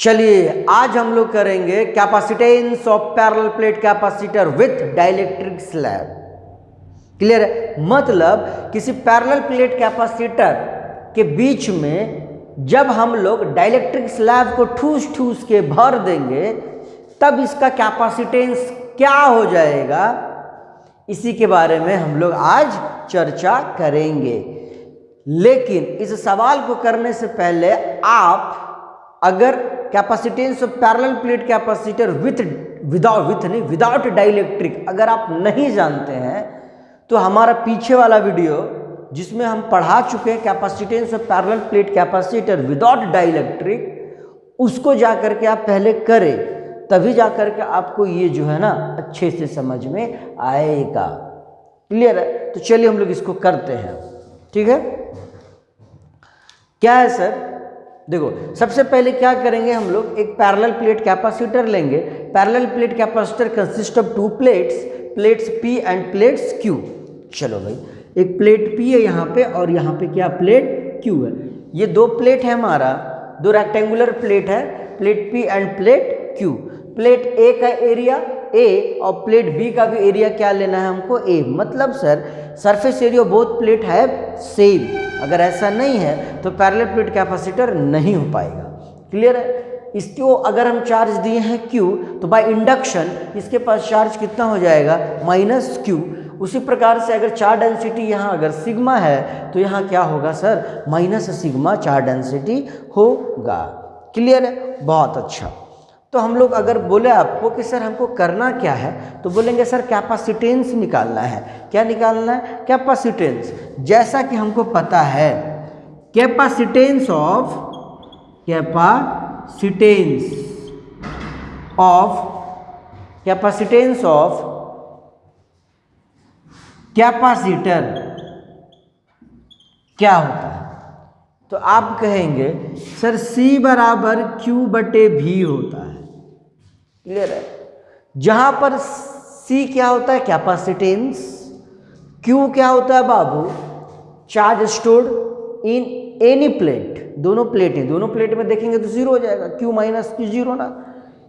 चलिए आज हम लोग करेंगे capacitance of parallel plate capacitor with dielectric slab. Clear है? मतलब किसी पैरेलल प्लेट कैपेसिटर के बीच में जब हम लोग डाइलेक्ट्रिक स्लैब को ठूस ठूस के भर देंगे तब इसका कैपेसिटेंस क्या हो जाएगा, इसी के बारे में हम लोग आज चर्चा करेंगे। लेकिन इस सवाल को करने से पहले आप अगर capacitance of parallel plate capacitor without dielectric अगर आप नहीं जानते हैं तो हमारा पीछे वाला वीडियो जिसमें हम पढ़ा चुके हैं capacitance of parallel plate capacitor without dielectric, उसको जाकर के आप पहले करें, तभी जाकर के आपको ये जो है ना अच्छे से समझ में आएगा। क्लियर है? तो चलिए हम लोग इसको करते हैं। ठीक है, क्या है सर? देखो सबसे पहले क्या करेंगे, हम लोग एक पैरेलल प्लेट कैपेसिटर लेंगे। Parallel plate capacitor consist of to plates P and plates Q। चलो भाई, एक प्लेट P है यहाँ पे और यहाँ पे क्या प्लेट Q है। ये दो प्लेट है, हमारा दो रेक्टेंगुलर प्लेट है, plate P end plate Q। Plate A का एरिया A और प्लेट B का भी एरिया क्या लेना है हमको, A। मतलब sir surface area both plate है सेम। अगर ऐसा नहीं है तो पैरेलल प्लेट कैपेसिटर नहीं हो पाएगा। क्लियर है? इसको अगर हम चार्ज दिए हैं Q तो बाय इंडक्शन इसके पास चार्ज कितना हो जाएगा, -Q। उसी प्रकार से अगर चार्ज डेंसिटी यहाँ अगर सिग्मा है तो यहाँ क्या होगा सर, -σ चार्ज डेंसिटी होगा। क्लियर है? बहुत अच्छा। तो हम लोग अगर बोले आपको कि सर हमको करना क्या है, तो बोलेंगे सर कैपेसिटेंस निकालना है। क्या निकालना है? कैपेसिटेंस। जैसा कि हमको पता है कैपेसिटेंस ऑफ कैपेसिटर क्या होता है, तो आप कहेंगे सर C बराबर Q/V होता है। क्लियर है? जहां पर C क्या होता है, कैपेसिटेंस, Q क्या होता है बाबू, charge stored in any plate. दोनों प्लेट हैं, दोनों प्लेट में देखेंगे तो जीरो हो जाएगा, Q - Q जीरो ना,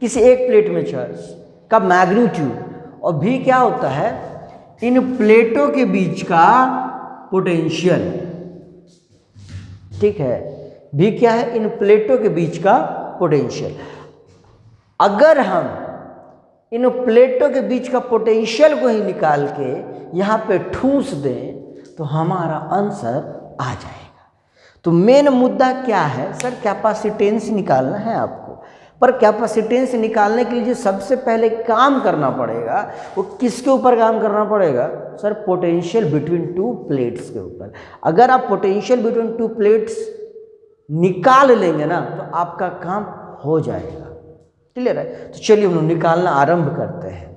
किसी एक प्लेट में चार्ज का मैग्नीट्यूड। और V क्या होता है, इन प्लेटों के बीच का पोटेंशियल। ठीक है, V क्या है, इन प्लेटों के बीच का पोटेंशियल। अगर हम इन प्लेटों के बीच का पोटेंशियल को ही निकाल के यहाँ पे ठूस दें तो हमारा आंसर आ जाएगा। तो मेन मुद्दा क्या है सर, कैपेसिटेंस निकालना है आपको। पर कैपेसिटेंस निकालने के लिए जो सबसे पहले काम करना पड़ेगा वो किसके ऊपर काम करना पड़ेगा sir, potential between two plates के ऊपर। अगर आप पोटेंशियल बिटवीन टू प्लेट्स निकाल लेंगे ना तो आपका काम हो जाएगा। क्लियर है? तो चलिए हम लोग निकालना आरंभ करते हैं।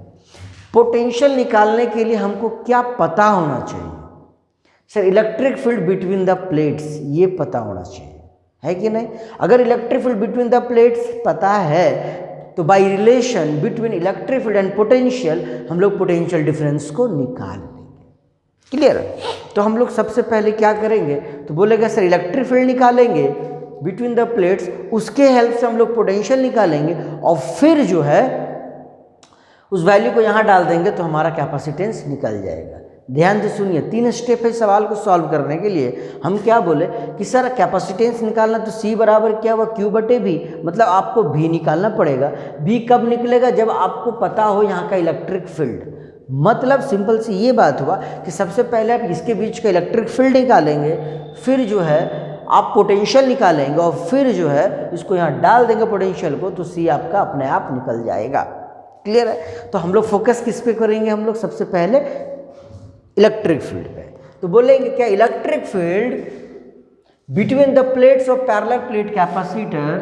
पोटेंशियल निकालने के लिए हमको क्या पता होना चाहिए sir, electric field between the plates, ये पता होना चाहिए, है कि नहीं? अगर electric field between the plates पता है तो by relation between electric field and potential हम लोग पोटेंशियल डिफरेंस को निकाल लेंगे। क्लियर है? तो हम लोग सबसे पहले क्या करेंगे, तो बोलेगा सर इलेक्ट्रिक फील्ड निकालेंगे बिटवीन द प्लेट्स, उसके हेल्प से हम लोग पोटेंशियल निकालेंगे और फिर जो है उस वैल्यू को यहाँ डाल देंगे तो हमारा कैपेसिटेंस निकल जाएगा। ध्यान से सुनिए, 3 स्टेप है सवाल को सॉल्व करने के लिए। हम क्या बोले कि सर कैपेसिटेंस निकालना तो C बराबर क्या हुआ, Q/V। मतलब आपको V निकालना पड़ेगा। V कब निकलेगा, जब आपको पता हो यहाँ का इलेक्ट्रिक फील्ड। मतलब सिंपल सी ये बात हुआ कि सबसे पहले आप इसके बीच का इलेक्ट्रिक फील्ड निकालेंगे, फिर जो है आप पोटेंशियल निकालेंगे और फिर जो है इसको यहाँ डाल देंगे पोटेंशियल को, तो C आपका अपने आप निकल जाएगा। क्लियर है? तो हम लोग फोकस किस पे करेंगे, हम लोग सबसे पहले इलेक्ट्रिक फील्ड पे। तो बोलेंगे क्या, electric field between the plates of parallel plate capacitor,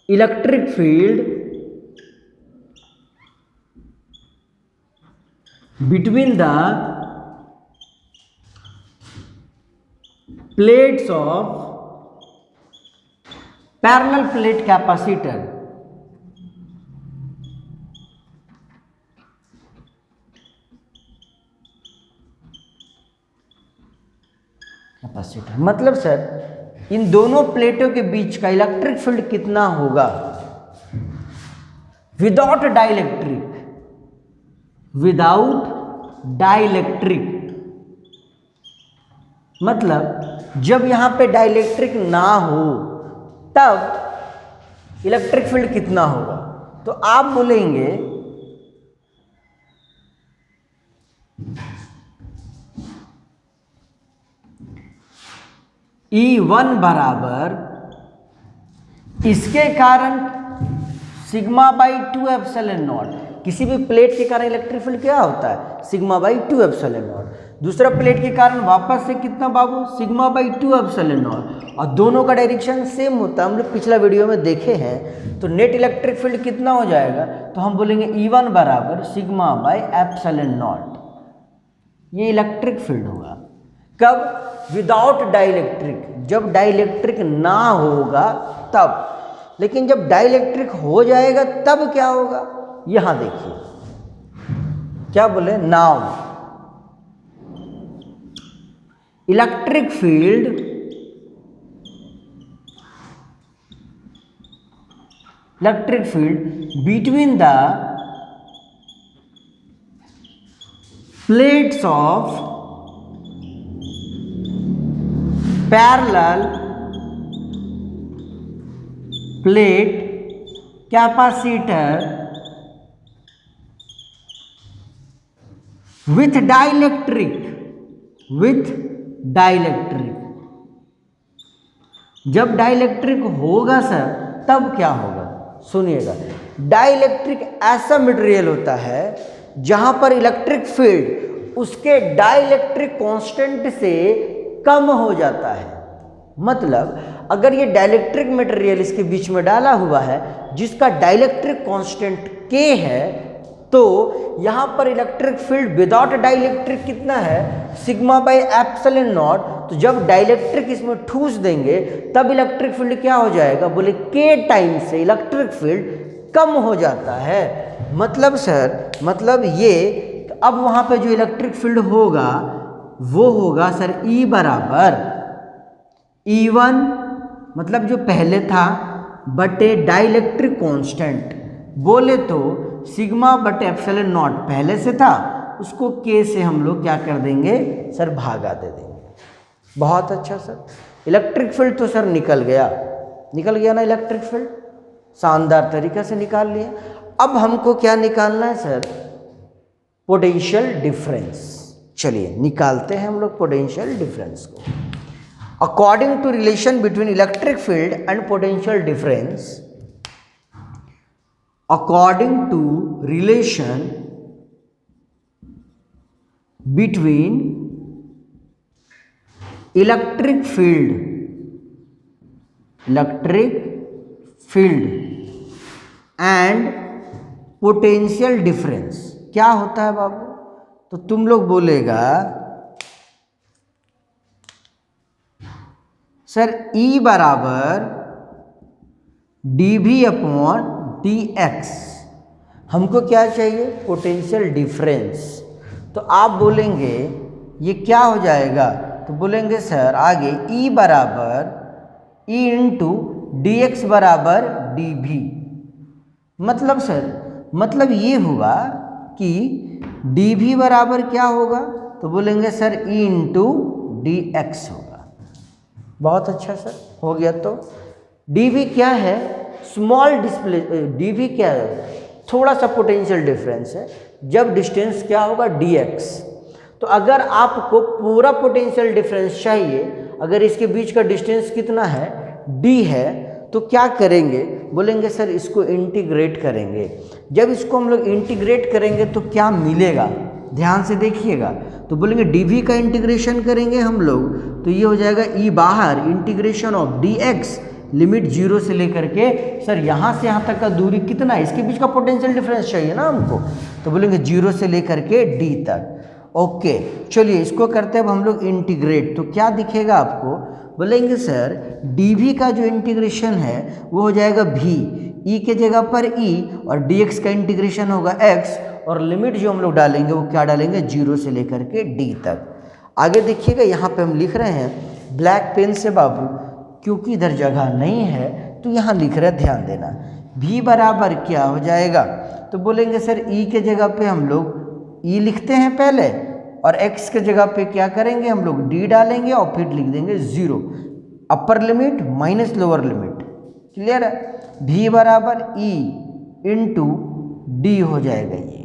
electric field between the plates of parallel plate capacitor, capacitor मतलब सर इन दोनों प्लेटों के बीच का इलेक्ट्रिक फील्ड कितना होगा विदाउट डाइलेक्ट्रिक, विदाउट डाइलेक्ट्रिक। मतलब जब यहां पे डाइलेक्ट्रिक ना हो तब इलेक्ट्रिक फील्ड कितना होगा। तो आप बोलेंगे E1 बराबर इसके कारण सिग्मा बाई 2 एप्सिलॉन नॉट। किसी भी प्लेट के कारण इलेक्ट्रिक फील्ड क्या होता है, सिग्मा बाई 2 एप्सिलॉन नॉट। दूसरा प्लेट के कारण वापस से कितना बाबू, सिग्मा बाई 2 एप्सिलॉन नॉट, और दोनों का डायरेक्शन सेम होता है, हम लोग पिछला वीडियो में देखे हैं। तो नेट इलेक्ट्रिक फील्ड कितना हो जाएगा, तो हम बोलेंगे E1 बराबर सिग्मा बाई एप्सिलॉन नॉट। ये इलेक्ट्रिक फील्ड होगा कब, विदाउट डाइलेक्ट्रिक, जब डाइलेक्ट्रिक ना होगा तब। लेकिन जब डाइलेक्ट्रिक हो जाएगा तब क्या होगा, यहां देखिए क्या बोले, now electric field between the plates of parallel plate capacitor with dielectric, जब डाइलेक्ट्रिक होगा सर तब क्या होगा, सुनिएगा। डाइलेक्ट्रिक ऐसा मटेरियल होता है जहां पर इलेक्ट्रिक फील्ड उसके डाइलेक्ट्रिक कांस्टेंट से कम हो जाता है। मतलब अगर ये डाइलेक्ट्रिक मटेरियल इसके बीच में डाला हुआ है जिसका डाइलेक्ट्रिक कांस्टेंट K है, तो यहां पर इलेक्ट्रिक फील्ड विदाउट डाइलेक्ट्रिक कितना है, सिग्मा बाई एप्सिलॉन नॉट। तो जब डाइलेक्ट्रिक इसमें ठूस देंगे तब इलेक्ट्रिक फील्ड क्या हो जाएगा, बोले K टाइम से इलेक्ट्रिक फील्ड कम हो जाता है। मतलब सर, मतलब ये अब वहां पे जो इलेक्ट्रिक फील्ड होगा वो होगा सर E बराबर E1, मतलब जो पहले था, बटे डाइलेक्ट्रिक कांस्टेंट, बोले तो सिग्मा बटे एप्सिलॉन नॉट पहले से था, उसको K से हम लोग क्या कर देंगे सर, भागा दे देंगे। बहुत अच्छा सर, इलेक्ट्रिक फील्ड तो सर निकल गया ना इलेक्ट्रिक फील्ड, शानदार तरीके से निकाल लिया। अब हमको क्या निकालना है सर, पोटेंशियल डिफरेंस। चलिए निकालते हैं हम लोग पोटेंशियल डिफरेंस को। According to relation between electric field and potential difference, according to relation between electric field and potential difference, क्या होता है बाबू, तो तुम लोग बोलेगा सर E बराबर dV अपॉन dx। हमको क्या चाहिए, पोटेंशियल डिफरेंस। तो आप बोलेंगे ये क्या हो जाएगा, तो बोलेंगे सर आगे E बराबर E इंटू डी एक्स बराबर dV। मतलब सर, मतलब ये हुआ कि dV बराबर क्या होगा, तो बोलेंगे sir E into D x होगा। बहुत अच्छा सर, हो गया। तो dV क्या है, स्मॉल डिस्प्ले, dV क्या है, थोड़ा सा पोटेंशियल डिफरेंस है, जब डिस्टेंस क्या होगा dx। तो अगर आपको पूरा पोटेंशियल डिफरेंस चाहिए, अगर इसके बीच का डिस्टेंस कितना है d है, तो क्या करेंगे, बोलेंगे सर इसको इंटीग्रेट करेंगे। जब इसको हम लोग इंटीग्रेट करेंगे तो क्या मिलेगा, ध्यान से देखिएगा। तो बोलेंगे dV का इंटीग्रेशन करेंगे हम लोग, तो ये हो जाएगा E बाहर इंटीग्रेशन ऑफ dx, लिमिट 0 से लेकर के सर यहाँ से यहाँ तक का दूरी कितना है, इसके बीच का पोटेंशियल डिफरेंस चाहिए ना हमको, तो बोलेंगे 0 से लेकर के d तक। ओके चलिए इसको करते हैं अब हम लोग इंटीग्रेट। तो क्या दिखेगा आपको, बोलेंगे सर dV का जो इंटीग्रेशन है वो हो जाएगा v, e के जगह पर e, और dx का इंटीग्रेशन होगा x, और लिमिट जो हम लोग डालेंगे वो क्या डालेंगे, 0 से लेकर के d तक। आगे देखिएगा यहाँ पे हम लिख रहे हैं ब्लैक पेन से बाबू, क्योंकि इधर जगह नहीं है तो यहाँ लिख रहे हैं, ध्यान देना। v बराबर क्या हो जाएगा, तो बोलेंगे सर e के जगह पे हम लोग e लिखते हैं पहले, और x के जगह पे क्या करेंगे हम लोग d डालेंगे और फिर लिख देंगे 0, upper limit minus lower limit. Clear है। v बराबर e इंटू डी हो जाएगा ये।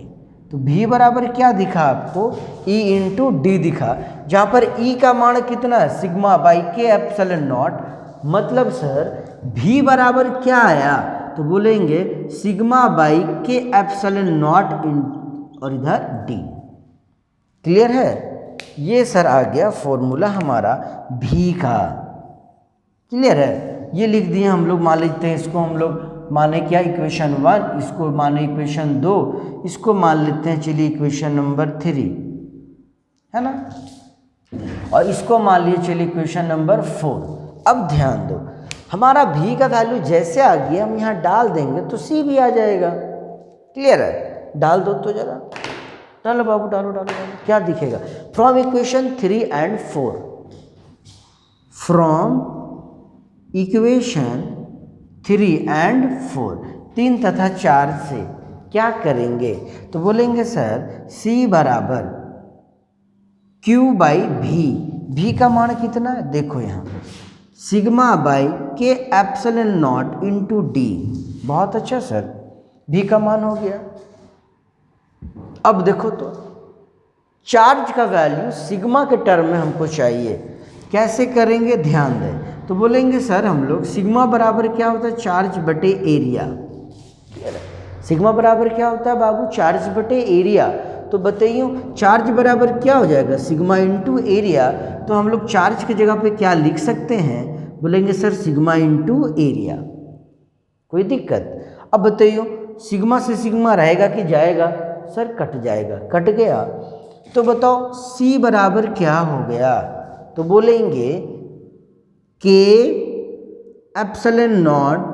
तो v बराबर क्या दिखा आपको, e इंटू डी दिखा, जहाँ पर e का मान कितना है, सिग्मा बाई के एप्सिलॉन नॉट। मतलब सर v बराबर क्या आया, तो बोलेंगे सिग्मा बाई के एप्सिलॉन नॉट और इधर d। क्लियर है। ये सर आ गया फॉर्मूला हमारा v का। क्लियर है। ये लिख दिए हम लोग, मान लेते हैं इसको हम लोग माने क्या, इक्वेशन 1, इसको माने इक्वेशन 2, इसको मान लेते हैं चलिए इक्वेशन नंबर 3, है ना, और इसको मान लिए चलिए इक्वेशन नंबर 4। अब ध्यान दो, हमारा v का वैल्यू जैसे आ गया हम यहाँ डाल देंगे तो c भी आ जाएगा। क्लियर है। डाल दो तो जरा, डालो बाबू, डालो डालो डालो, क्या दिखेगा, from equation 3 and 4, from equation 3 and 4, 3 तथा 4 से क्या करेंगे, तो बोलेंगे सर c बराबर q बाई v का मान कितना है, देखो यहाँ सिग्मा बाई के एप्सिलॉन नॉट इंटू डी। बहुत अच्छा सर, v का मान हो गया। अब देखो तो चार्ज का वैल्यू सिग्मा के टर्म में हमको चाहिए, कैसे करेंगे ध्यान दें। तो बोलेंगे सर हम लोग सिग्मा बराबर क्या होता है, चार्ज बटे एरिया। सिग्मा बराबर क्या होता है बाबू, चार्ज बटे एरिया। तो बताइए चार्ज बराबर क्या हो जाएगा, सिग्मा इंटू एरिया। तो हम लोग चार्ज की जगह पे क्या लिख सकते हैं, बोलेंगे सर सिग्मा इंटू एरिया। कोई दिक्कत। अब बताइए सिग्मा से सिग्मा रहेगा कि जाएगा, सर कट जाएगा, कट गया। तो बताओ c बराबर क्या हो गया, तो बोलेंगे के एप्सिलॉन नॉट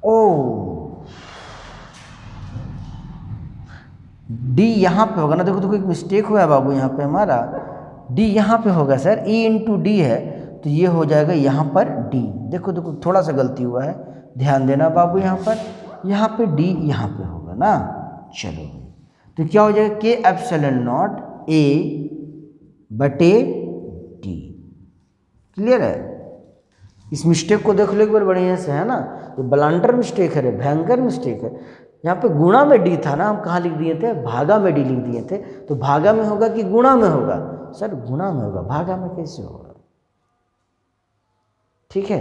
ओ डी यहाँ पे होगा ना, देखो एक मिस्टेक हुआ है बाबू, यहाँ पे हमारा डी यहाँ पे होगा सर, e इंटू डी है तो ये हो जाएगा यहाँ पर d। देखो थोड़ा सा गलती हुआ है, ध्यान देना बाबू, यहाँ पे d यहाँ पे होगा ना। चलो तो क्या हो जाएगा, के एप्सिलॉन नॉट a बटे d। क्लियर है। इस मिस्टेक को देख लो एक बार बढ़िया से, है ना, ये ब्लंडर मिस्टेक है, भयंकर मिस्टेक है। यहाँ पे गुणा में डी था ना, हम कहाँ लिख दिए थे, भागा में डी लिख दिए थे। तो भागा में होगा कि गुणा में होगा, सर गुणा में होगा, भागा में कैसे होगा। ठीक है,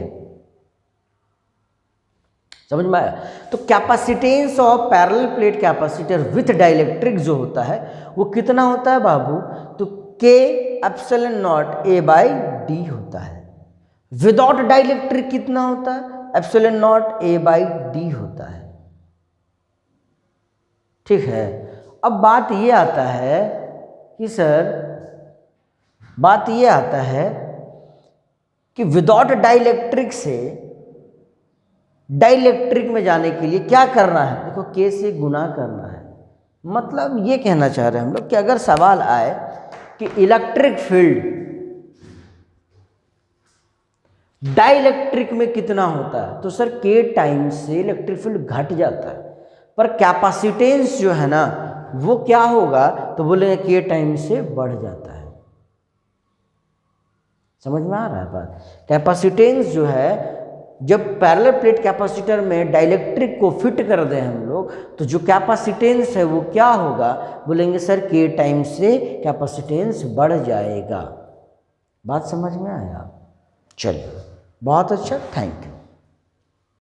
समझ में आया। तो capacitance of parallel plate capacitor with dielectric जो होता है वो कितना होता है बाबू, तो के epsilon not a by D होता है। विदाउट डाइलेक्ट्रिक कितना होता है, epsilon not a by D होता है। ठीक है। अब बात ये आता है कि सर, बात ये आता है कि विदाउट डाइलेक्ट्रिक से डाइलेक्ट्रिक में जाने के लिए क्या करना है, देखो के से गुना करना है। मतलब ये कहना चाह रहे हैं हम लोग कि अगर सवाल आए कि इलेक्ट्रिक फील्ड डाइलेक्ट्रिक में कितना होता है, तो सर के टाइम से इलेक्ट्रिक फील्ड घट जाता है, पर कैपेसिटेंस जो है ना वो क्या होगा, तो बोले के टाइम से बढ़ जाता है। समझ में आ रहा है बात। कैपेसिटेंस जो है, जब पैरेलल प्लेट कैपेसिटर में डाइलेक्ट्रिक को फिट कर दें हम लोग, तो जो कैपेसिटेंस है वो क्या होगा, बोलेंगे सर के टाइम से कैपेसिटेंस बढ़ जाएगा। बात समझ में आया। चलिए बहुत अच्छा, थैंक यू।